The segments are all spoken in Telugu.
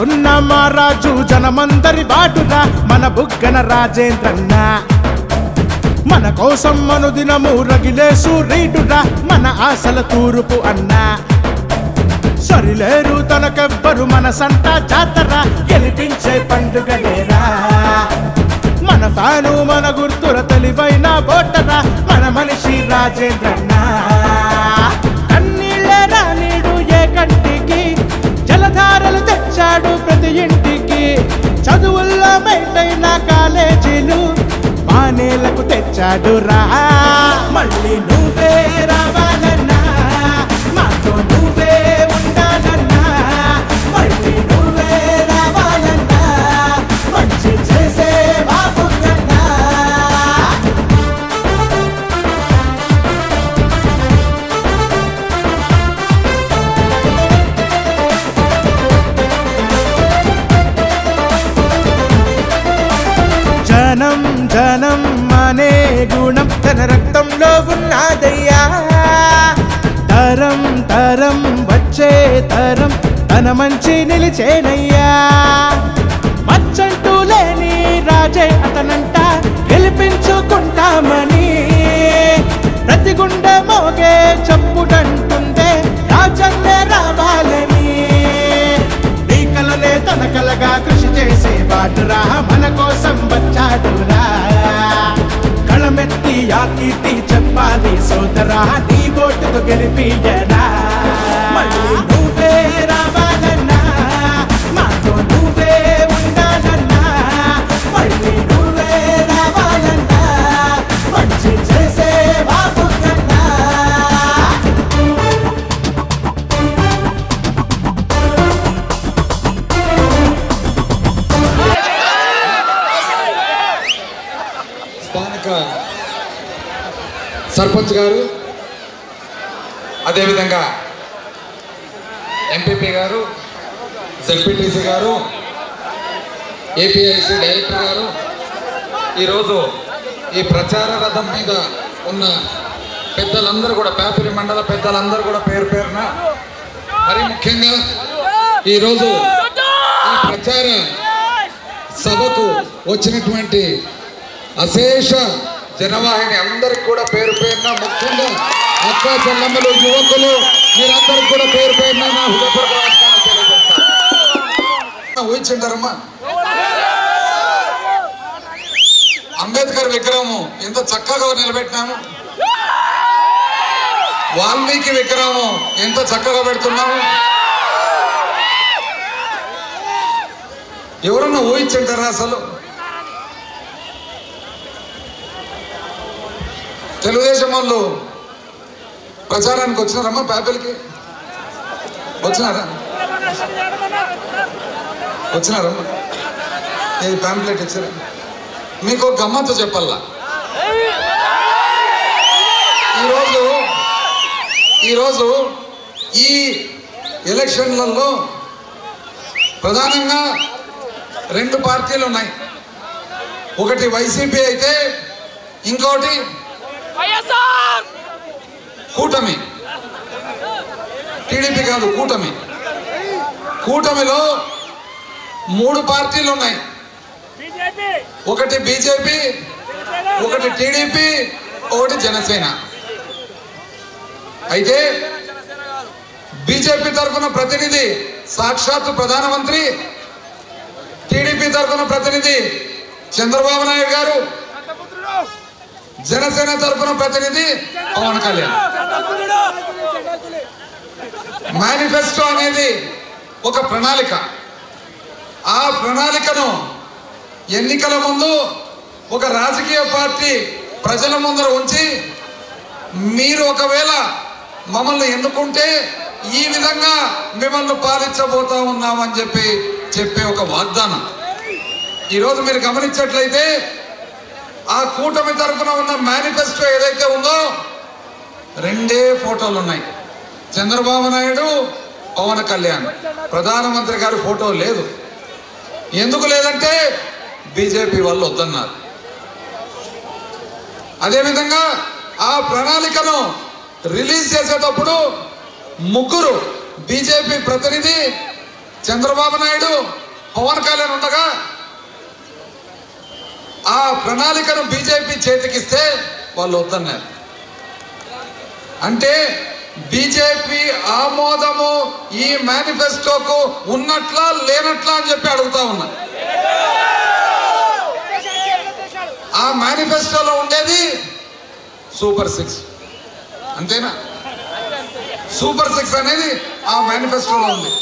మనసున్న మా రాజు జనమందరి బాటురా మన బుగ్గన రాజేంద్రన్న మన కోసం అనుదినము రగిలే సూర్యుడురా మన ఆశల తూర్పు అన్న సరిలేరు తనకెవ్వరు మన సంత జాతర గెలిపించే పండుగలేరా మన ఫ్యాను మన గుర్తుల తెలివైన బోటరా మన మనిషి రాజేంద్రన్న కన్నీళ్ళేరా నీడు ఏ కంటికి జలధారలు తెచ్చాడు ప్రతి ఇంటికి చదువుల్లో మెయిటైన కాలేజీలు మానేలకు తెచ్చాడు రా మళ్ళీ నువ్వే రావాలన్నా మాతో నువ్వే ఉండాలన్నా మళ్ళీ నువ్వే రావాలన్నా మంచి చేసే బాబు కన్నా జనం జనం అనే గుణం తన రక్తంలో ఉన్నదయ్యా తరం తరం వచ్చే తరం తన మంచి నిలిచేనయ్యా మచ్చంటూ లేని రాజే అతనంట గెలిపించుకుంటామని ప్రతి గుండె మోగే చప్పుడంటుందే రాజన్నే రావాలని నీ కలనే తన కలగా కృషి చేసేవాడురా మన కోసం వచ్చాడురా కళమెత్తి ఆ కీర్తి చెప్పాలి సోదరా నీ ఓటుతో గెలిపియరా మళ్ళీ నువ్వే రావాలన్నా మాతో నువ్వే ఉండాలన్నా మళ్ళీ నువ్వే రావాలన్నా మంచి చేసే బాబు కన్నా స్థానిక సర్పంచ్ గారు అదేవిధంగా ఎంపీపీ గారు జెడ్పీటీసీ గారు ఏపీఐసి డైరెక్టర్ గారు ఈరోజు ఈ ప్రచార రథం మీద ఉన్న పెద్దలందరూ కూడా పేపరి మండల పెద్దలందరూ కూడా పేరు పేరున మరి ముఖ్యంగా ఈరోజు ఈ ప్రచార సభకు వచ్చినటువంటి అశేష జనవాహిని అందరికి కూడా పేరు పేరున ముఖ్యంగా అక్క చెల్లమ్మలు యువకులు మీరందరికి కూడా పేరు పేరున నా హృదయపూర్వక నమస్కారాలు తెలియజేస్తాను. ఊహించుంటారమ్మా అంబేద్కర్ విగ్రహము ఎంత చక్కగా నిలబెట్టినాము వాల్మీకి విగ్రహము ఎంత చక్కగా పెడుతున్నాము ఎవరన్నా ఊహించుంటారా అసలు తెలుగుదేశం వాళ్ళు ప్రచారానికి వచ్చినారమ్మా పేపర్కి వచ్చినారమ్మా ఏ ప్యాంప్లెట్ ఇచ్చారా మీకు ఒక గమ్మత్తు చెప్పాలా ఈరోజు ఈ ఎలక్షన్లలో ప్రధానంగా రెండు పార్టీలు ఉన్నాయి ఒకటి వైసీపీ అయితే ఇంకోటి కూటమి టీడీపీ కాదు కూటమిలో మూడు పార్టీలు ఉన్నాయి ఒకటి బీజేపీ ఒకటి టీడీపీ ఒకటి జనసేన అయితే బీజేపీ తరఫున ప్రతినిధి సాక్షాత్తు ప్రధానమంత్రి టీడీపీ తరఫున ప్రతినిధి చంద్రబాబు నాయుడు గారు జనసేన తరఫున ప్రతినిధి పవన్ కళ్యాణ్ మేనిఫెస్టో అనేది ఒక ప్రణాళిక ఆ ప్రణాళికను ఎన్నికల ముందు ఒక రాజకీయ పార్టీ ప్రజల ముందర ఉంచి మీరు ఒకవేళ మమ్మల్ని ఎన్నుకుంటే ఈ విధంగా మిమ్మల్ని పాలించబోతా ఉన్నామని చెప్పే ఒక వాగ్దానం ఈరోజు మీరు గమనించట్లయితే ఆ కూటమి తరఫున ఉన్న మేనిఫెస్టో ఏదైతే ఉందో రెండే ఫోటోలు ఉన్నాయి చంద్రబాబు నాయుడు పవన్ కళ్యాణ్ ప్రధానమంత్రి గారి ఫోటో లేదు ఎందుకు లేదంటే బీజేపీ వాళ్ళు వద్దన్నారు అదేవిధంగా ఆ ప్రణాళికను రిలీజ్ చేసేటప్పుడు ముగ్గురు బీజేపీ ప్రతినిధి చంద్రబాబు నాయుడు పవన్ కళ్యాణ్ ఉండగా ఆ ప్రణాళికను బీజేపీ చేతికిస్తే వాళ్ళు వద్దన్నారు. అంటే బీజేపీ ఆమోదము ఈ మేనిఫెస్టోకు ఉన్నట్లా లేనట్లా అని చెప్పి అడుగుతా ఉన్నా. ఆ మేనిఫెస్టోలో ఉండేది సూపర్ 6 అంతేనా? సూపర్ 6 అనేది ఆ మేనిఫెస్టోలో ఉంది.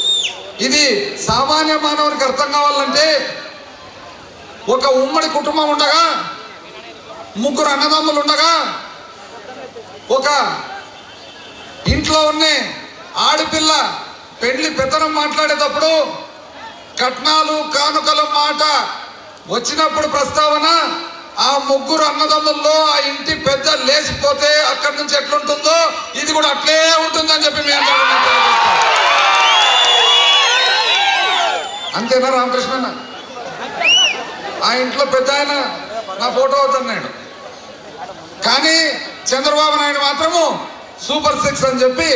ఇది సామాన్య మానవునికి అర్థం కావాలంటే ఒక ఉమ్మడి కుటుంబం ఉండగా, ముగ్గురు అన్నదమ్ములు ఉండగా, ఒక ఇంట్లో ఉన్న ఆడపిల్ల పెళ్లి పెత్తనం మాట్లాడేటప్పుడు కట్నాలు కానుకల మాట వచ్చినప్పుడు ప్రస్తావన ఆ ముగ్గురు అన్నదమ్ముల్లో ఆ ఇంటి పెద్ద లేచిపోతే అక్కడి నుంచి ఎట్లుంటుందో ఇది కూడా అట్లే ఉంటుందని చెప్పి మేము అంతేనా రామకృష్ణ? ఆ ఇంట్లో పెద్ద ఆయన నా ఫోటో అవుతున్నాడు. కానీ చంద్రబాబు నాయుడు మాత్రము సూపర్ 6 అని చెప్పి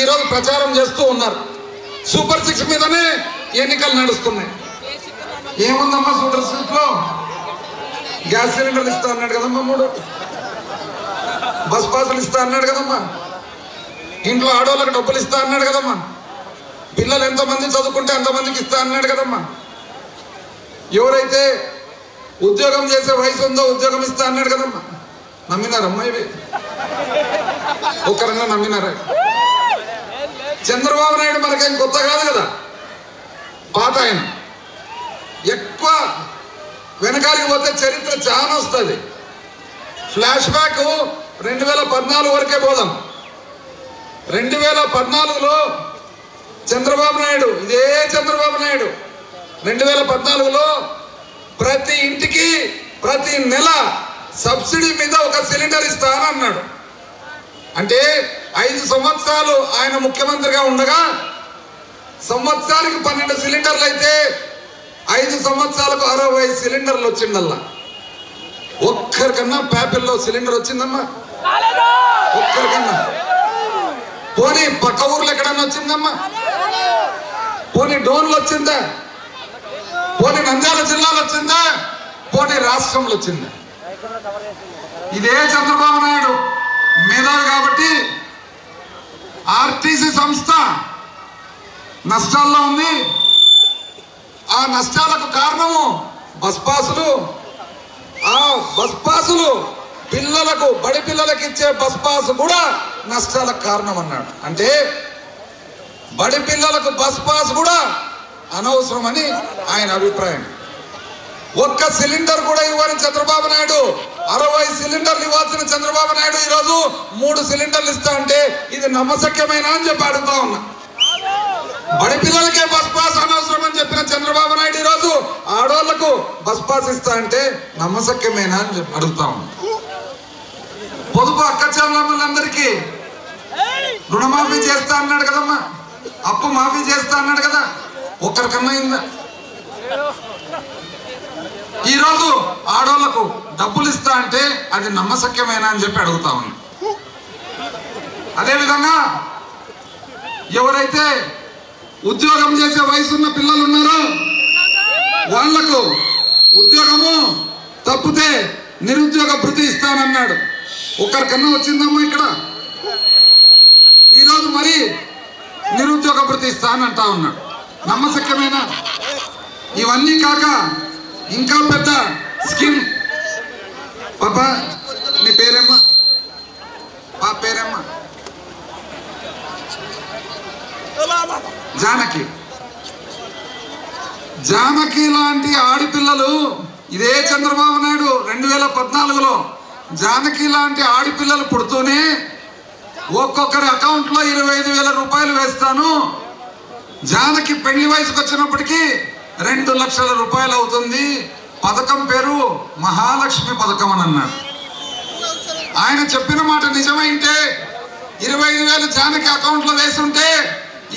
ఈరోజు ప్రచారం చేస్తూ ఉన్నారు. సూపర్ 6 మీదనే ఎన్నికలు నడుస్తున్నాయి. ఏముందమ్మా సూపర్ 6లో? గ్యాస్ సిలిండర్లు ఇస్తా అన్నాడు కదమ్మా, 3 బస్ పాసులు ఇస్తా అన్నాడు కదమ్మా, ఇంట్లో ఆడవాళ్ళకి డబ్బులు ఇస్తా అన్నాడు కదమ్మా, పిల్లలు ఎంతమంది చదువుకుంటే అంతమందికి ఇస్తా అన్నాడు కదమ్మా, ఎవరైతే ఉద్యోగం చేసే వయసు ఉందో ఉద్యోగం ఇస్తా అన్నాడు కదమ్మా. నమ్మినారమ్మా? ఇవి ఒక్కరన్నా నమ్మినారా? చంద్రబాబు నాయుడు మనకేం కొత్త కాదు కదా, పాత ఆయన. ఎక్కువ వెనకాలికి పోతే చరిత్ర చాలా వస్తుంది. ఫ్లాష్ బ్యాక్ 2014 వరకే పోదాం. 2014లో చంద్రబాబు నాయుడు, ఇదే చంద్రబాబు నాయుడు 2014లో ప్రతి ఇంటికి ప్రతి నెల సబ్సిడీ మీద ఒక సిలిండర్ ఇస్తానన్నాడు. అంటే 5 సంవత్సరాలు ఆయన ముఖ్యమంత్రిగా ఉండగా సంవత్సరానికి 12 సిలిండర్లు అయితే 5 సంవత్సరాలకు 60 సిలిండర్లు వచ్చిందల్లా. ఒక్కరికన్నా ప్యాపిల్లో సిలిండర్ వచ్చిందమ్మా? ఒక్కరికన్నా? పోనీ పక్క ఊర్లు ఎక్కడన్నా వచ్చిందమ్మా? పోనీ డోన్లు వచ్చిందా? పోనీ నంద్యాల జిల్లాలో వచ్చిందా? పోనీ రాష్ట్రంలో వచ్చిందా? ఇదే చంద్రబాబు నాయుడు మేధావి కాబట్టి ఆర్టీసీ సంస్థ నష్టాల్లో ఉంది. ఆ నష్టాలకు కారణము బస్ పాసులు. ఆ బస్ పాసులు పిల్లలకు, బడి పిల్లలకు ఇచ్చే బస్ పాసు కూడా నష్టాలకు కారణం అన్నాడు. అంటే బడి పిల్లలకు బస్ పాస్ కూడా అనవసరం అని ఆయన అభిప్రాయం. ఒక్క సిలిండర్ కూడా ఇవ్వని చంద్రబాబు నాయుడు 60 సిలిండర్లు ఇవ్వాల్సిన చంద్రబాబు నాయుడు ఈరోజు 3 సిలిండర్లు ఇస్తా అంటే ఇది నమ్మశక్యమేనా అని చెప్పి అడుగుతా ఉన్నా. బడి పిల్లలకే బస్ పాస్ అనవసరం అని చెప్పిన చంద్రబాబు నాయుడు ఈరోజు ఆడవాళ్లకు బస్ పాస్ ఇస్తా అంటే నమ్మశక్యమేనా అని చెప్పి అడుగుతా ఉన్నా. పొదుపు అక్క చెల్లెమ్మలందరికీ రుణమాఫీ చేస్తా అన్నాడు కదమ్మా, అప్పు మాఫీ చేస్తా అన్నాడు కదా, ఒక్కరికన్నా అయిందా? ఈరోజు ఆడోళ్లకు డబ్బులు ఇస్తా అంటే అది నమ్మశక్యమేనా అని చెప్పి అడుగుతా ఉన్నా. అదేవిధంగా ఎవరైతే ఉద్యోగం చేసే వయసున్న పిల్లలు ఉన్నారో వాళ్లకు ఉద్యోగము తప్పితే నిరుద్యోగ భృతి ఇస్తానన్నాడు. ఒక్కరికన్నా వచ్చిందమ్మా ఇక్కడ? ఈరోజు మరి నిరుద్యోగ భృతి ఇస్తానంటా ఉన్నాడు. నమ్మశక్యమేనా? ఇవన్నీ కాక ఇంకా పెద్ద స్కీమ్. పాప నీ పేరేమ్మా? పాప పేరేమ్మా? జానకి. జానకి లాంటి ఆడపిల్లలు ఇదే చంద్రబాబు నాయుడు 2014లో జానకి లాంటి ఆడపిల్లలు పుడుతూనే ఒక్కొక్కరి అకౌంట్ లో 25,000 రూపాయలు వేస్తాను, జానకి పెళ్లి వయసుకు వచ్చినప్పటికీ 2 లక్షల రూపాయలు అవుతుంది, పథకం పేరు మహాలక్ష్మి పథకం అని అన్నాడు. ఆయన చెప్పిన మాట నిజమైంటే 25,000 జానకి అకౌంట్ లో వేస్తుంటే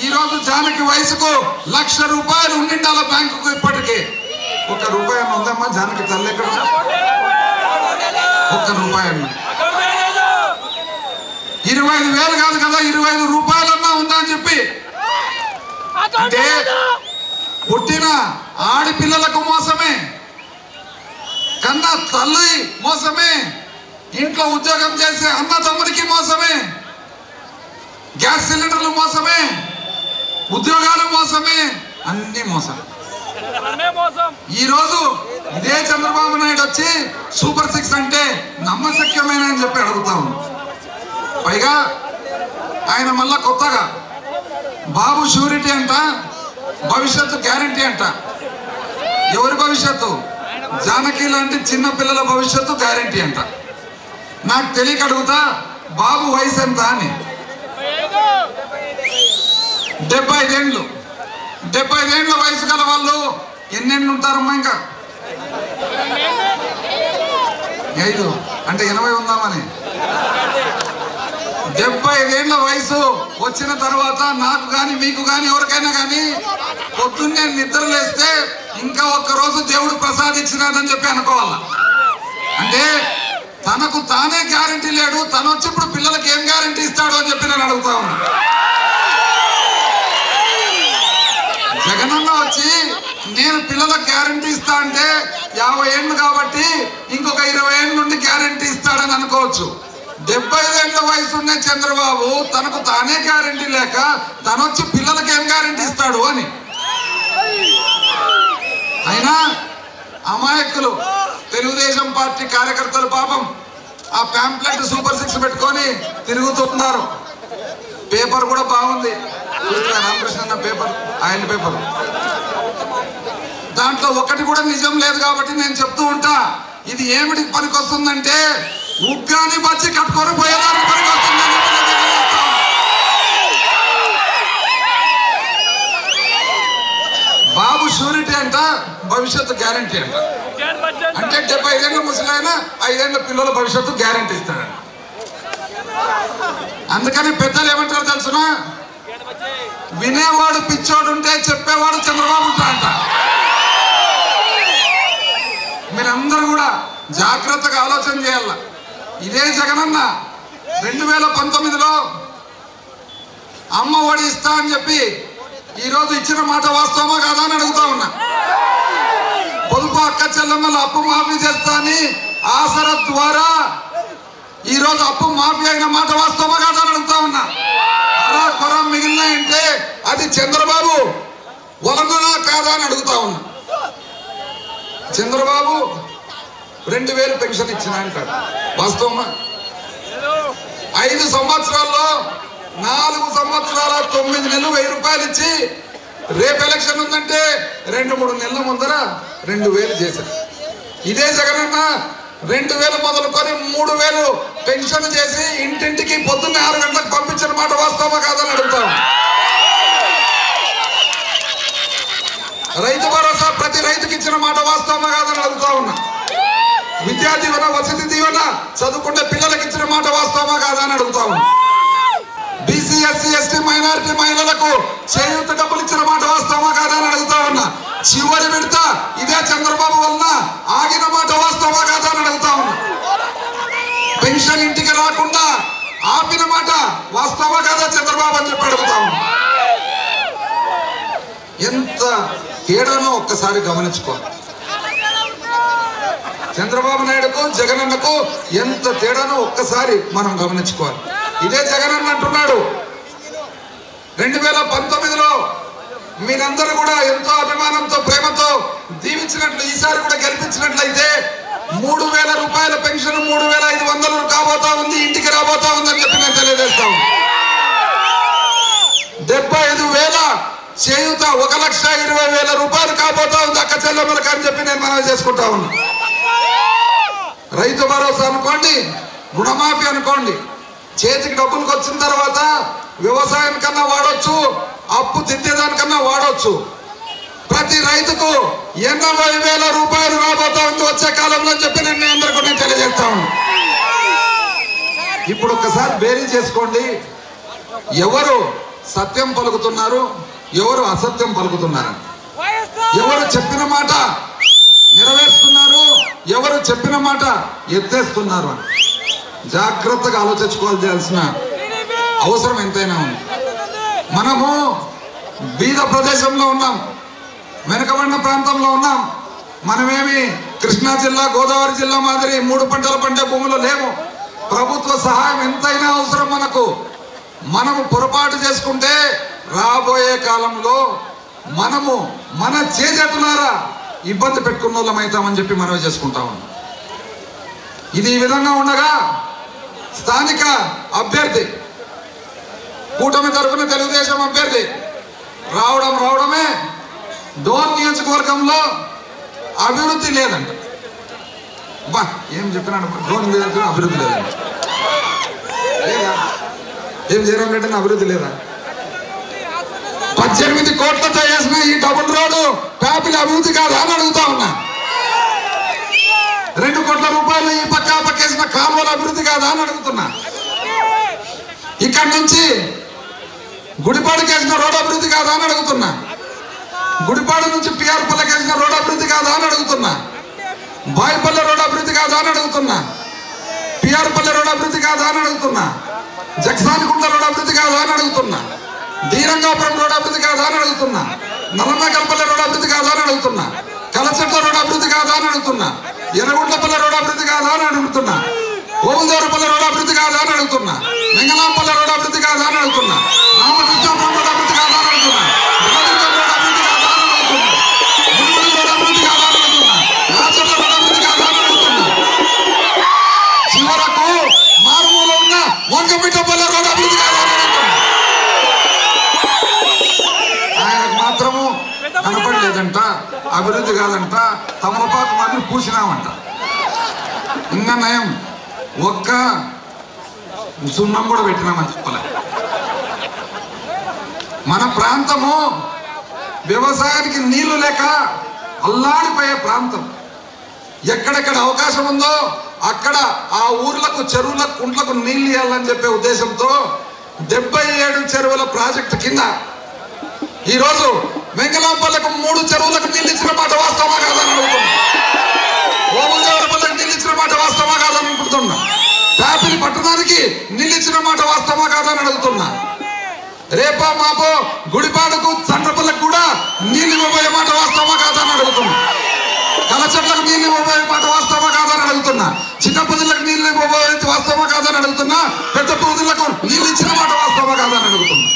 ఈరోజు జానకి వయసుకు 1,00,000 రూపాయలు ఉండిండాల బ్యాంకుకు. ఇప్పటికీ 1 రూపాయి ఉందమ్మా జానకి తల్లి? ఎక్కడ 1 రూపాయి అన్న? 25,000 కాదు కదా, 25 రూపాయలన్నా ఉందా అని చెప్పి అంటే పుట్టిన ఆడపిల్లలకు మోసమే, కన్న తల్లి మోసమే, ఇంట్లో ఉద్యోగం చేసే అన్న తమ్ముడికి మోసమే, గ్యాస్ సిలిండర్లు మోసమే, ఉద్యోగాలు మోసమే, అన్ని మోసమే. ఈరోజు ఇదే చంద్రబాబు నాయుడు వచ్చి సూపర్ 6 అంటే నమ్మశక్యమైన అని చెప్పి అడుగుతాం. పైగా ఆయన మళ్ళా కొత్తగా బాబు షూరిటీ అంట, భవిష్యత్తు గ్యారంటీ అంట. ఎవరి భవిష్యత్తు? జానకి లాంటి చిన్న పిల్లల భవిష్యత్తు గ్యారంటీ అంట. నాకు తెలియక అడుగుతా, బాబు వయసు ఎంత అని. 75 ఏళ్ళు. 75 ఏళ్ళ వయసు గల వాళ్ళు ఎన్నెళ్ళు ఉంటారమ్మా? ఇంకా 5 అంటే 80 ఉందామని. 75 ఏళ్ళ వయసు వచ్చిన తర్వాత నాకు కానీ మీకు కానీ ఎవరికైనా కానీ పొద్దున్నే నిద్ర లేస్తే ఇంకా ఒక్కరోజు దేవుడు ప్రసాదించినాడని చెప్పి అనుకోవాలా. అంటే తనకు తానే గ్యారంటీ లేడు, తను వచ్చి ఇప్పుడు పిల్లలకి ఏం గ్యారంటీ ఇస్తాడు అని చెప్పి నేను అడుగుతా ఉన్నా. జగనన్న వచ్చి నేను పిల్లలకు గ్యారంటీ ఇస్తా అంటే 50 ఏళ్ళు కాబట్టి ఇంకొక 20 ఏళ్ళ నుండి గ్యారంటీ ఇస్తాడని అనుకోవచ్చు. 75 ఏళ్ళ వయసు ఉన్న చంద్రబాబు తనకు తానే గ్యారంటీ లేక తను వచ్చి పిల్లలకి ఏం గ్యారంటీ ఇస్తాడు అని. అయినా అమాయకులు తెలుగుదేశం పార్టీ కార్యకర్తలు పాపం ఆ ప్యాంప్లెట్ సూపర్ 6 పెట్టుకొని తిరుగుతున్నారు. పేపర్ కూడా బాగుంది, రామకృష్ణ పేపర్, ఆయన పేపర్. దాంట్లో ఒకటి కూడా నిజం లేదు కాబట్టి నేను చెప్తూ ఉంటా, ఇది ఏమిటికి పనికొస్తుందంటే ఉగ్గాని బచ్చి కట్టుకొని పోయేదానికి పనికొస్తుందని. బాబు షూరిటీ అంట, భవిష్యత్తు గ్యారంటీ అంట. అంటే 75 ఏళ్ళ ముసలైన 5 ఏళ్ళ పిల్లల భవిష్యత్తు గ్యారంటీ ఇస్తాడంట. అందుకని పెద్దలు ఏమంటారు తెలుసునా? వినేవాడు పిచ్చోడు ఉంటే చెప్పేవాడు చంద్రబాబు ఉంటాడంట. మీరందరూ కూడా జాగ్రత్తగా ఆలోచన చేయాల. ఇదే జగనన్న 2019లో అమ్మ ఒడి ఇస్తా అని చెప్పి ఈరోజు ఇచ్చిన మాట వాస్తవమా కాదా అని అడుగుతా ఉన్నా. పొదుపు అక్క చెల్లెమ్మల అప్పు మాఫీ చేస్తా అని ఆసరా ద్వారా ఈరోజు అప్పు మాఫీ అయిన మాట వాస్తవమా కాదా అని అడుగుతా ఉన్నా. అలా కొర మిగిలినాయంటే అది చంద్రబాబు వలన కాదా అని అడుగుతా ఉన్నా. చంద్రబాబు 2000 పెన్షన్ ఇచ్చిన అంటాడు, వాస్తవమా? 5 సంవత్సరాల్లో 4 సంవత్సరాల 9 నెలలు 1000 రూపాయలు ఇచ్చి రేపు ఎలక్షన్ ఉందంటే 2-3 నెలల ముందర 2000 చేశారు. ఇదే జగనన్న 2000 మొదలుకొని 3000 పెన్షన్ చేసి ఇంటింటికి పొద్దున్న 6 గంటలకు పంపించిన మాట వాస్తవమా కాదని అడుగుతాం. రైతు భరోసా ప్రతి రైతుకి ఇచ్చిన మాట వాస్తవమా కాదని అడుగుతా ఉన్నా. విద్యా దీవెన, వసతి దీవెన చదువుకుంటే పిల్లలకి ఇచ్చిన మాట వాస్తవమా కాదా అని అడుగుతా ఉన్నా. బీసీ, ఎస్సీ, ఎస్టీ, మైనారిటీ మహిళలకు చేయూత డబ్బులు ఇచ్చిన మాట వాస్తవమా కాదా అని అడుగుతా ఉన్నా. చివరి విడత ఇదే చంద్రబాబు వలన ఆగిన మాట వాస్తవమా కాదా అని అడుగుతా ఉన్నా. పెన్షన్ ఇంటికి రాకుండా ఆపిన మాట వాస్తవమా కాదా చంద్రబాబు అని చెప్పి అడుగుతా ఉన్నా. ఎంత తేడానో ఒక్కసారి గమనించుకోవాలి. చంద్రబాబు నాయుడుకు జగనన్నకు ఎంత తేడానో ఒక్కసారి మనం గమనించుకోవాలి. ఇదే జగనన్న అంటున్నాడు 2019లో మీరందరూ కూడా ఎంతో అభిమానంతో ప్రేమతో దీవించినట్లు ఈసారి కూడా గెలిపించినట్లయితే 3000 రూపాయల పెన్షన్ 3500 కాబోతా ఉంది, ఇంటికి రాబోతా ఉందని చెప్పి నేను తెలియజేస్తాను. 75,000 చేయూత 1,20,000 రూపాయలు కాబోతా ఉంది అక్క చెల్లెమ్మలకు అని చెప్పి నేను మనవి చేసుకుంటా ఉన్నా. రైతు భరోసా అనుకోండి, రుణమాఫీ అనుకోండి, చేతికి డబ్బులకు వచ్చిన తర్వాత వ్యవసాయానికన్నా వాడొచ్చు, అప్పు తిట్టేదానికన్నా వాడొచ్చు. ప్రతి రైతుకు 80,000 రూపాయలు రాబోతా ఉంది వచ్చే కాలంలో చెప్పి నేను మీ అందరికీ నేను తెలియజేస్తాను. ఇప్పుడు ఒకసారి బేరీ చేసుకోండి, ఎవరు సత్యం పలుకుతున్నారు, ఎవరు అసత్యం పలుకుతున్నారు, ఎవరు చెప్పిన మాట నెరవేరుస్తున్నారు, ఎవరు చెప్పిన మాట ఎత్తేస్తున్నారు అని జాగ్రత్తగా ఆలోచించుకోవాల్సిన అవసరం ఎంతైనా ఉంది. మనము బీద ప్రదేశంలో ఉన్నాం, వెనుకబడిన ప్రాంతంలో ఉన్నాం. మనమేమి కృష్ణా జిల్లా, గోదావరి జిల్లా మాదిరి 3 పంటలు పండే భూములు లేవు. ప్రభుత్వ సహాయం ఎంతైనా అవసరం మనకు. మనము పొరపాటు చేసుకుంటే రాబోయే కాలంలో మనము మన చేజేతులారా ఇబ్బంది పెట్టుకున్న వాళ్ళం అవుతామని చెప్పి మనవి చేసుకుంటా ఉన్నాం. ఇది ఈ విధంగా ఉండగా స్థానిక అభ్యర్థి, కూటమి తరఫున తెలుగుదేశం అభ్యర్థి రావడమే డోన్ నియోజకవర్గంలో అభివృద్ధి లేదంట. బా ఏం చెప్పినాడు, డోన్ నియోజకవర్గం అభివృద్ధి లేదంట. లేదా ఏం జగన్ రెడ్డి అభివృద్ధి లేదా? 18 కోట్లతో వేసిన ఈ డబుల్ రోడ్డు ప్యాపిల్ అభివృద్ధి కాదా అని అడుగుతా ఉన్నా. 2 కోట్ల రూపాయలు ఈ పక్క పక్కేసిన కాలువల అభివృద్ధి కాదా అని అడుగుతున్నా. ఇక్కడి నుంచి గుడిపాడుకి వేసిన రోడ్ అభివృద్ధి కాదా అని అడుగుతున్నా. గుడిపాడు నుంచి పిఆర్పల్లకి వేసిన రోడ్ అభివృద్ధి కాదా అని అడుగుతున్నా. బాయిపల్లె రోడ్ అభివృద్ధి కాదా అని అడుగుతున్నా. పిఆర్పల్లె రోడ్ అభివృద్ధి కాదా అని అడుగుతున్నా. జగసానిగుంట రోడ్ అభివృద్ధి కాదా అని అడుగుతున్నా. ధీరంగాపురం రోడ్ అభివృద్ధి కాదా అని అడుగుతున్నా. నల్లమకల్పల్లె రోడ్ అభివృద్ధి కాదా అని అడుగుతున్నా. కలచెట్ల రోడ్ అభివృద్ధి కాదా అని అడుగుతున్నా. ఎర్రగుంట్లపల్లె రోడ్ అభివృద్ధి కాదా అని అడుగుతున్నా. ఓవులదేవరపల్లె రోడ్ అభివృద్ధి కాదా అని అడుగుతున్నా. వెంగళాంపల్లె రోడ్ అభివృద్ధి కాదా అని అడుగుతున్నా. రామకృష్ణాపురం రోడ్ అభివృద్ధి కాదా అని అడుగుతున్నా. రామదుర్గం రోడ్ అభివృద్ధి కాదా అని అడుగుతున్నా. మునుగోడు రోడ్ అభివృద్ధి కాదా అని అడుగుతున్నా. రాచర్ల రోడ్ అభివృద్ధి కాదా అని అడుగుతున్నా. చివరకు మారుమూల ఉన్న వంగమిట్టపల్లె రోడ్ అభివృద్ధి కాదా అని అడుగుతున్నా. ఆయనకు మాత్రము కనపడలేదంట, అభివృద్ధి కాదంట, తమలపాకు మాత్రం పూసినామంట. ఇంకా నయం, ఒక్క సున్నం కూడా పెట్టినామని చెప్పలే. మన ప్రాంతము వ్యవసాయానికి నీళ్లు లేక అల్లాడిపోయే ప్రాంతం. ఎక్కడెక్కడ అవకాశం ఉందో అక్కడ ఆ ఊర్లకు, చెరువులకు, కుంట్లకు నీళ్లు ఇవ్వాలని చెప్పే ఉద్దేశంతో 77 చెరువుల ప్రాజెక్టు కింద ఈరోజు వెంగళాంపల్లెకు 3 చెరువులకు నీళ్ళు ఇచ్చిన మాట వాస్తవమా కాదని అడుగుతున్నా. ఓములదేవరపల్లెకు నీళ్ళు ఇచ్చిన మాట వాస్తవమా కాదని అనుకుంటున్నా. ప్యాపిలి పట్టణానికి నీళ్ళు ఇచ్చిన మాట వాస్తవమా కాదని అడుగుతున్నా. రేపో మాపో గుడిపాడుకు, చండ్రపల్లెకు కూడా నీళ్ళు ఇవ్వబోయే మాట వాస్తవమా కాదని అడుగుతున్నా. కలచెట్లకు నీళ్ళు ఇవ్వబోయే మాట వాస్తవమా కాదని అడుగుతున్నా. చిన్న పొదులకు నీళ్ళు ఇవ్వబోయే వాస్తవమా కాదని అడుగుతున్నా. పెద్ద పొదులకు నీళ్ళు ఇచ్చిన మాట వాస్తవమా కాదని అడుగుతున్నా.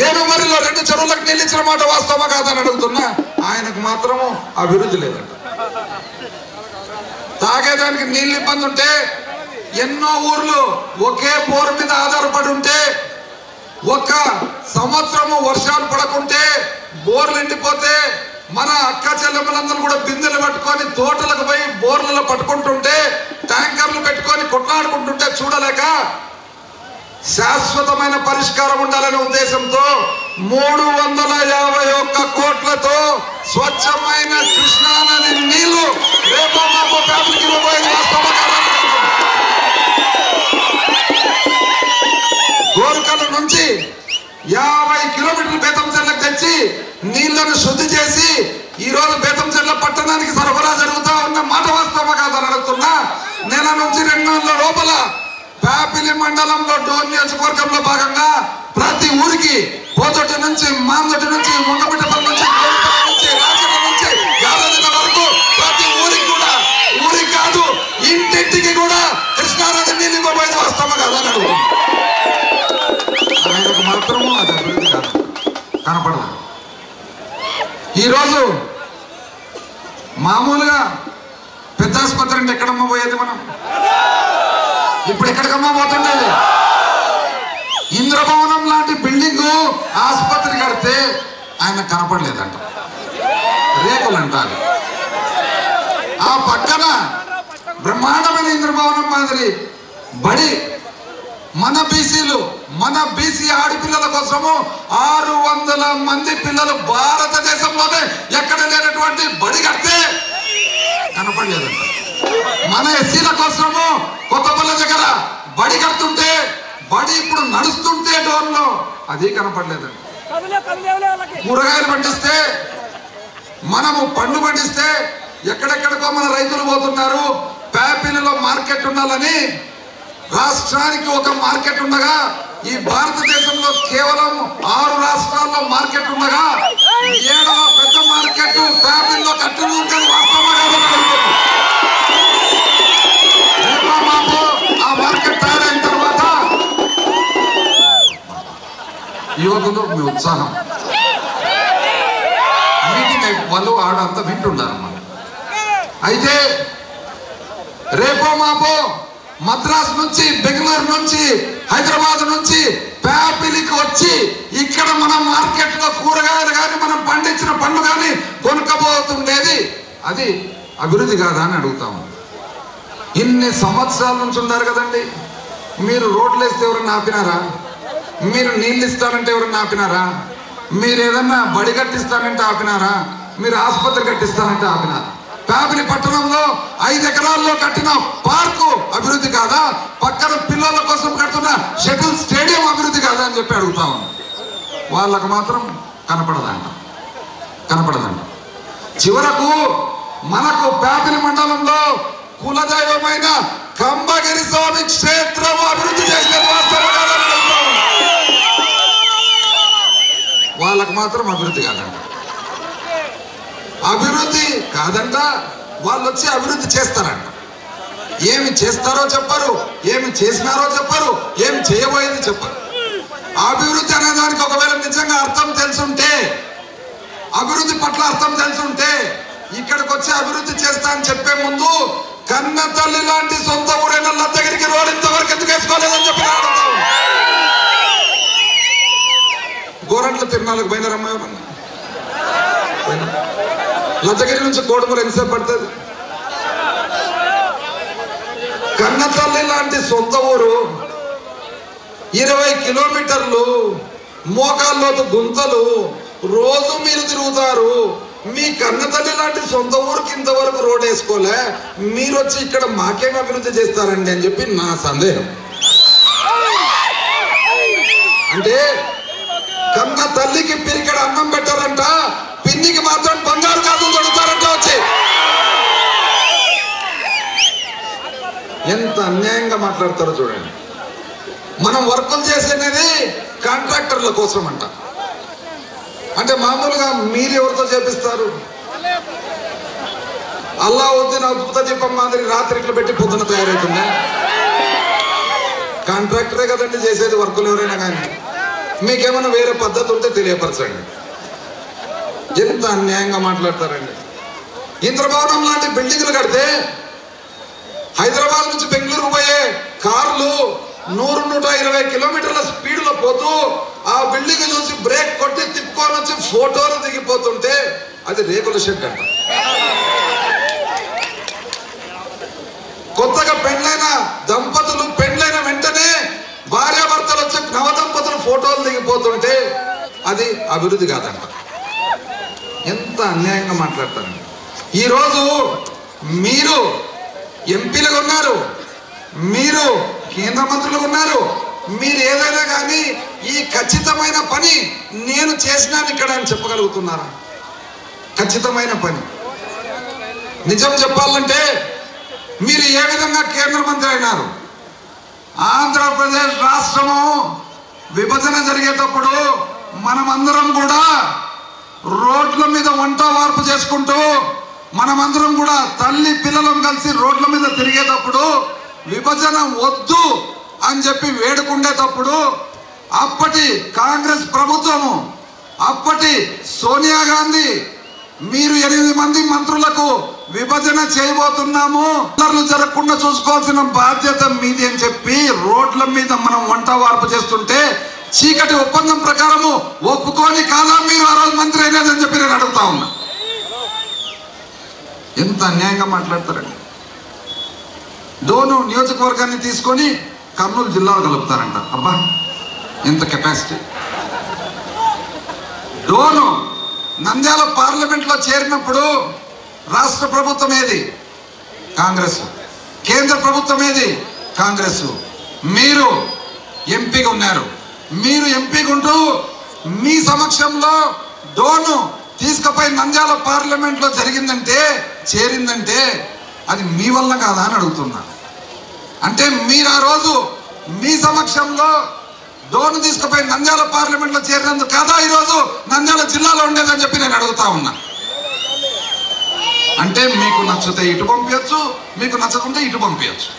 ఏనుమరిలో 2 చెరువులకు నీళ్ళు ఇచ్చిన మాట వాస్తవమా కాదని అడుగుతున్నా. ఆయనకు మాత్రము అభివృద్ధి లేదంట. తాగేదానికి నీళ్ళు ఇబ్బంది ఉంటే, ఎన్నో ఊర్లు ఒకే బోర్ మీద ఆధారపడి ఉంటే, 1 సంవత్సరము వర్షాలు పడకుంటే బోర్లు ఎండిపోతే మన అక్క చెల్లెమ్మలందరూ కూడా బిందెలు పట్టుకొని తోటలకు పోయి బోర్లలో పట్టుకుంటుంటే, ట్యాంకర్లు పెట్టుకొని కొట్లాడుకుంటుంటే చూడలేక శాశ్వతమైన పరిష్కారం ఉండాలనే ఉద్దేశంతో 351 కోట్లతో స్వచ్ఛమైన కృష్ణా నది నీళ్లు రేపో మాపో ఫ్యామిలీకి ఇవ్వబోయేది వాస్తవమా కాదని అడుగుతున్నా. గోరుకల్లు నుంచి 50 కిలోమీటర్లు బేతంచెర్లకు తెచ్చి నీళ్లను శుద్ధి చేసి ఈరోజు బేతంచెర్ల పట్టణానికి సరఫరా జరుగుతా ఉన్న మాట వాస్తవమా కాదని అడుగుతున్నా. నెల నుంచి 2 నెలల లోపల ప్యాపిలి మండలంలో డోన్ నియోజకవర్గంలో భాగంగా ప్రతి ఊరికి పోతొట్టి నుంచి, మాందొట్టి నుంచి, ముంగమిట్టపల్లి నుంచి, గోరుపల్లి నుంచి, రాచర్ల నుంచి, యాదగిరి వరకు ప్రతి ఊరికి కూడా, ఊరికి కాదు ఇంటింటికి కూడా కృష్ణానది నీళ్ళు ఇవ్వబోయేది వాస్తవమా కాదని అడుగుతున్నా. ఆయనకు మాత్రము అది అభివృద్ధి కాదు, కనపడదు. ఈరోజు మామూలుగా పెద్ద ఆసుపత్రి అంటే ఎక్కడమ్మా పోయేది మనం? ఇప్పుడు ఎక్కడికమ్మా పోతుండేది? ఇంద్రభవనం లాంటి బిల్డింగ్ ఆసుపత్రి కడితే ఆయన కనపడలేదంట, రేకులు అంటారు. ఆ పక్కన బ్రహ్మాండమైన ఇంద్రభవనం మాదిరి బడి మన బీసీలు, మన బీసీ ఆడపిల్లల కోసము 600 మంది పిల్లలు భారతదేశంలోనే ఎక్కడ లేనటువంటి బడి కడితే కనపడలేదంట. మన ఎస్సీల కోసము కొత్తపల్లి దగ్గర బడి కడుతుంటే, బడి ఇప్పుడు నడుస్తుంటే డోన్లో అది కనపడలేదండి. కూరగాయలు పండిస్తే, మనము పండ్లు పండిస్తే ఎక్కడెక్కడికో మన రైతులు పోతున్నారు. ప్యాపిలిలో మార్కెట్ ఉండాలని రాష్ట్రానికి ఒక మార్కెట్ ఉండగా ఈ భారతదేశంలో కేవలం 6 రాష్ట్రాల్లో మార్కెట్ ఉండగా 7వ పెద్ద మార్కెట్ ఫ్యామిలీలో కట్టడం ఉంటుంది. ఆ మార్కెట్ తయారైన తర్వాత యువకులు మీ ఉత్సాహం మీటింగ్ వాళ్ళు ఆడంతా వింటున్నారన్నమాట. అయితే రేపో మాపో మద్రాసు నుంచి, బెంగళూరు నుంచి, హైదరాబాద్ నుంచి ప్యాపిలికి వచ్చి ఇక్కడ మన మార్కెట్ లో కూరగాయలు కానీ మనం పండించిన పండ్లు కానీ కొనుక్కపోతుండేది అది అభివృద్ధి కాదా అని అడుగుతాము. ఇన్ని సంవత్సరాల నుంచి ఉన్నారు కదండి. మీరు రోడ్లు వేస్తే ఎవరన్నా ఆపినారా? మీరు నీళ్ళు ఇస్తానంటే ఎవరన్నా ఆపినారా? మీరు ఏదన్నా బడి కట్టిస్తానంటే ఆపినారా? మీరు ఆసుపత్రి కట్టిస్తానంటే ఆపినారా? ప్యాపిలి పట్టణంలో 5 ఎకరాల్లో కట్టిన పార్కు అభివృద్ధి కాదా? పక్కన పిల్లల కోసం కడుతున్న షటిల్ స్టేడియం అభివృద్ధి కాదా అని చెప్పి అడుగుతా ఉన్నాం. వాళ్ళకు మాత్రం కనపడదంట. చివరకు మనకు ప్యాపిలి మండలంలో కులదైవమైన కంబగిరి స్వామి క్షేత్రం అభివృద్ధి చేసిన వాళ్ళకు మాత్రం అభివృద్ధి కాదంట. అభివృద్ధి కాదంట. వాళ్ళు వచ్చి అభివృద్ధి చేస్తారంట. ఏమి చేస్తారో చెప్పరు, ఏమి చేసినారో చెప్పరు, ఏమి చేయబోయేది చెప్పరు. అభివృద్ధి అనే దానికి ఒకవేళ నిజంగా అర్థం తెలుసుంటే, అభివృద్ధి పట్ల అర్థం తెలుసుంటే ఇక్కడికి వచ్చి అభివృద్ధి చేస్తా అని చెప్పే ముందు కన్న తల్లి లాంటి సొంత ఊరైన లద్దగిరికి రోడ్ ఇంతవరకు ఎందుకు వేసుకోలేదని చెప్పి అడుగుతాం. గోరంట్ల తిరునాళ్ళకు పోయినారమ్మ ఎవరన్నా? లద్దగిరి నుంచి కోడుమూరు ఎంతసేపు పడుతుంది? కన్నతల్లి లాంటి సొంత ఊరు 20 కిలోమీటర్లు, మోకాల్లోతు గుంతలు, రోజు మీరు తిరుగుతారు. మీ కన్నతల్లి లాంటి సొంత ఊరికి ఇంతవరకు రోడ్ వేసుకోలే, మీరు వచ్చి ఇక్కడ మాకేం అభివృద్ధి చేస్తారండి అని చెప్పి నా సందేహం. అంటే కన్న తల్లికి పిరికెడ అన్నం పెట్టారంట, పిన్నికి మాత్రం బంగారు కాదు దొరుకుతారంట వచ్చి. ఎంత అన్యాయంగా మాట్లాడతారో చూడండి. మనం వర్కులు చేసేది కాంట్రాక్టర్ల కోసం అంట. అంటే మామూలుగా మీరు ఎవరితో చేపిస్తారు? అల్లావుద్దీన్ అద్భుత దీపం మాదిరి రాత్రి ఇట్లా పెట్టి పొద్దున తయారవుతుందా? కాంట్రాక్టరే కదండి చేసేది వర్కులు ఎవరైనా కానీ. మీకేమైనా వేరే పద్ధతి ఉంటే తెలియపరచండి. ఎంత అన్యాయంగా మాట్లాడతారండి. ఇంద్రభవనం లాంటి బిల్డింగ్లు కడితే హైదరాబాద్ నుంచి బెంగళూరు పోయే కార్లు 100-120 కిలోమీటర్ల స్పీడ్లో పోతూ ఆ బిల్డింగ్ చూసి బ్రేక్ కొట్టి తిప్పుకొని వచ్చి ఫోటోలు దిగిపోతుంటే అది రేకుల షెడ్ అంట. కొత్తగా పెండ్లైన దంపతులు పెండ్లైన వెంటనే భార్యాభర్తలు వచ్చి నవదంపతులు ఫోటోలు దిగిపోతుంటే అది అభివృద్ధి కాదంట. ఎంత అన్యాయంగా మాట్లాడతారండి. ఈరోజు మీరు ఎంపీలుగా ఉన్నారు, మీరు కేంద్ర మంత్రులుగా ఉన్నారు. మీరు ఏదైనా కానీ ఈ ఖచ్చితమైన పని నేను చేసినాను ఇక్కడ అని చెప్పగలుగుతున్నారా? ఖచ్చితమైన పని నిజం చెప్పాలంటే మీరు ఏ విధంగా కేంద్ర మంత్రి అయినారు? ఆంధ్రప్రదేశ్ రాష్ట్రము విభజన జరిగేటప్పుడు మనమందరం కూడా రోడ్ల మీద వంట వార్పు చేసుకుంటూ మనమందరం కూడా తల్లి పిల్లలం కలిసి రోడ్ల మీద తిరిగేటప్పుడు విభజన వద్దు అని చెప్పి వేడుకుండేటప్పుడు అప్పటి కాంగ్రెస్ ప్రభుత్వము, అప్పటి సోనియా గాంధీ మీరు 8 మంది మంత్రులకు విభజన చేయబోతున్నాము, జరగకుండా చూసుకోవాల్సిన బాధ్యత మీది అని చెప్పి రోడ్ల మీద మనం వంట వార్పు చేస్తుంటే చీకటి ఒప్పందం ప్రకారము ఒప్పుకొని కాదా మీరు ఆ రోజు మంత్రి అయినదని చెప్పి నేను అడుగుతా ఉన్నా. ఎంత అన్యాయంగా మాట్లాడతారండి. డోను నియోజకవర్గాన్ని తీసుకొని కర్నూలు జిల్లాలో కలుపుతారంట. అబ్బా ఎంత కెపాసిటీ. డోను నంద్యాల పార్లమెంట్లో చేరినప్పుడు రాష్ట్ర ప్రభుత్వం ఏది? కాంగ్రెస్. కేంద్ర ప్రభుత్వం ఏది? కాంగ్రెస్. మీరు ఎంపీగా ఉన్నారు. మీరు ఎంపీగా ఉంటూ మీ సమక్షంలో డోను తీసుకుపోయి నంద్యాల పార్లమెంట్లో జరిగిందంటే చేరిందంటే అది మీ వల్ల కాదా అని అడుగుతున్నా. అంటే మీరు ఆ రోజు మీ సమక్షంలో డోను తీసుకుపోయి నంద్యాల పార్లమెంట్లో చేరినందుకు కదా ఈరోజు నంద్యాల జిల్లాలో ఉండేదని చెప్పి నేను అడుగుతా ఉన్నా. అంటే మీకు నచ్చితే ఇటు పంపించచ్చు, మీకు నచ్చకుంటే ఇటు పంపించచ్చు.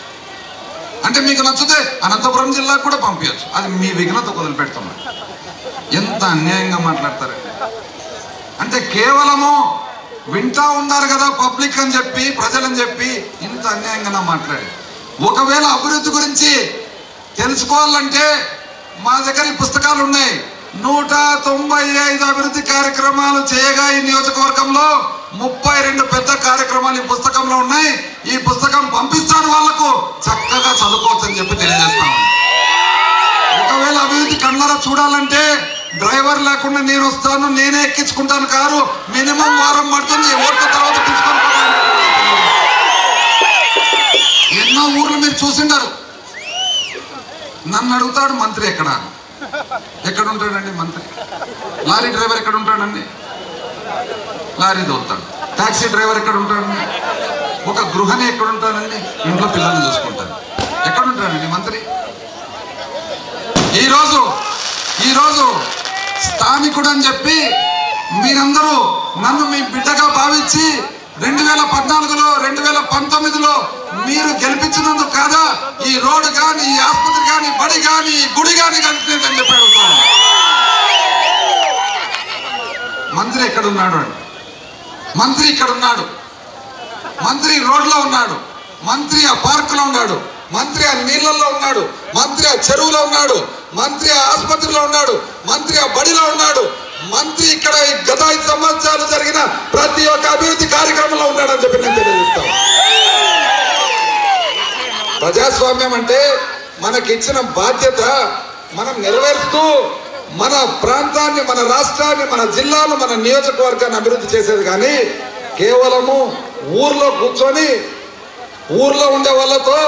అంటే మీకు నచ్చితే అనంతపురం జిల్లాకు కూడా పంపించచ్చు. అది మీ విఘ్నత వదిలిపెడుతున్నారు. ఎంత అన్యాయంగా మాట్లాడతారు. అంటే కేవలము వింటా ఉన్నారు కదా పబ్లిక్ అని చెప్పి, ప్రజలని చెప్పి ఇంత అన్యాయంగా మాట్లాడి, ఒకవేళ అభివృద్ధి గురించి తెలుసుకోవాలంటే మా దగ్గర ఈ పుస్తకాలు ఉన్నాయి. 195 అభివృద్ధి కార్యక్రమాలు చేయగా ఈ నియోజకవర్గంలో 32 పెద్ద కార్యక్రమాలు ఈ పుస్తకంలో ఉన్నాయి. ఈ పుస్తకం పంపిస్తాను వాళ్లకు, చక్కగా చదువుకోవచ్చు అని చెప్పి తెలియజేస్తాను. ఒకవేళ అభివృద్ధి కళ్ళారా చూడాలంటే డ్రైవర్ లేకుండా నేను వస్తాను, నేనే ఎక్కించుకుంటాను కారు, మినిమం వారం పడుతుంది, ఓట్ల తర్వాత తీసుకొని ఎన్నో ఊర్లు మీరు చూసిండారు. నన్ను అడుగుతాడు మంత్రి ఎక్కడ ఉంటాడండి మంత్రి? లారీ డ్రైవర్ ఎక్కడ ఉంటాడండి? లారీ దోలుతాడు. టాక్సీ డ్రైవర్ ఎక్కడ ఉంటాడండి? ఒక గృహని ఎక్కడ ఉంటాడండి? ఇంట్లో పిల్లల్ని చూసుకుంటాడు. ఎక్కడ ఉంటాడండి మంత్రి? ఈరోజు స్థానికుడు అని చెప్పి మీరందరూ నన్ను మీ బిడ్డగా భావించి 2014లో 2019లో మీరు గెలిపించినందుకు కాదా ఈ రోడ్డు కానీ, ఈ ఆసుపత్రి కానీ, బడి కానీ, ఈ గుడి కానీ కట్టినని చెప్పి అడుగుతాను. మంత్రి ఎక్కడున్నాడు అండి? మంత్రి ఇక్కడ ఉన్నాడు, మంత్రి రోడ్లో ఉన్నాడు, మంత్రి ఆ పార్కులో ఉన్నాడు, మంత్రి ఆ నీళ్ళల్లో ఉన్నాడు, మంత్రి ఆ చెరువులో ఉన్నాడు, మంత్రి ఆ ఆసుపత్రిలో ఉన్నాడు, మంత్రి ఆ బడిలో ఉన్నాడు, మంత్రి ఇక్కడ గత 5 సంవత్సరాలు జరిగిన ప్రతి ఒక్క అభివృద్ధి కార్యక్రమంలో ఉన్నాడని చెప్పి నేను తెలియజేస్తాను. ప్రజాస్వామ్యం అంటే మనకిచ్చిన బాధ్యత మనం నెరవేరుస్తూ మన ప్రాంతాన్ని, మన రాష్ట్రాన్ని, మన జిల్లాను, మన నియోజకవర్గాన్ని అభివృద్ధి చేసేది కానీ కేవలము ఊర్లో కూర్చొని ఊర్లో ఉండే వాళ్ళతో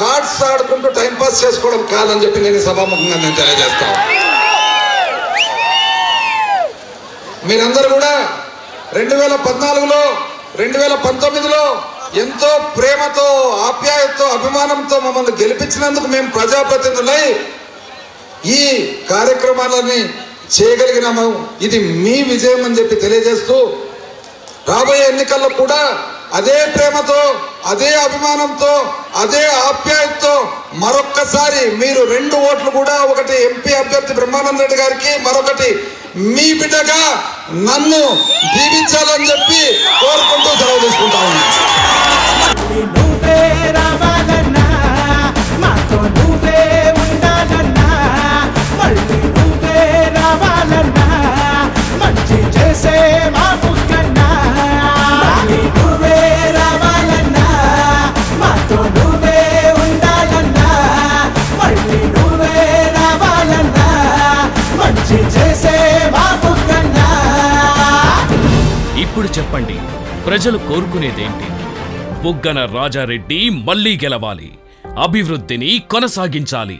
కార్డ్స్ ఆడుకుంటూ టైంపాస్ చేసుకోవడం కాదని చెప్పి నేను సభాముఖంగా నేను తెలియజేస్తాను. మీరందరూ కూడా 2014లో 2019లో ఎంతో ప్రేమతో, ఆప్యాయతతో, అభిమానంతో మమ్మల్ని గెలిపించినందుకు మేము ప్రజాప్రతినిధులై ఈ కార్యక్రమాలని చేయగలిగినాము. ఇది మీ విజయం అని చెప్పి తెలియజేస్తూ రాబోయే ఎన్నికల్లో కూడా అదే ప్రేమతో, అదే అభిమానంతో, అదే ఆప్యాయతతో మరొక్కసారి మీరు 2 ఓట్లు కూడా, ఒకటి ఎంపీ అభ్యర్థి బ్రహ్మానంద రెడ్డి గారికి, మరొకటి మీ బిడ్డగా నన్ను దీవించాలని చెప్పి కోరుకుంటూ సెలవు తీసుకుంటా ఉన్నాను. ఇప్పుడు చెప్పండి, ప్రజలు కోరుకునేదేంటి? బుగ్గన రాజారెడ్డి మళ్లీ గెలవాలి, అభివృద్ధిని కొనసాగించాలి.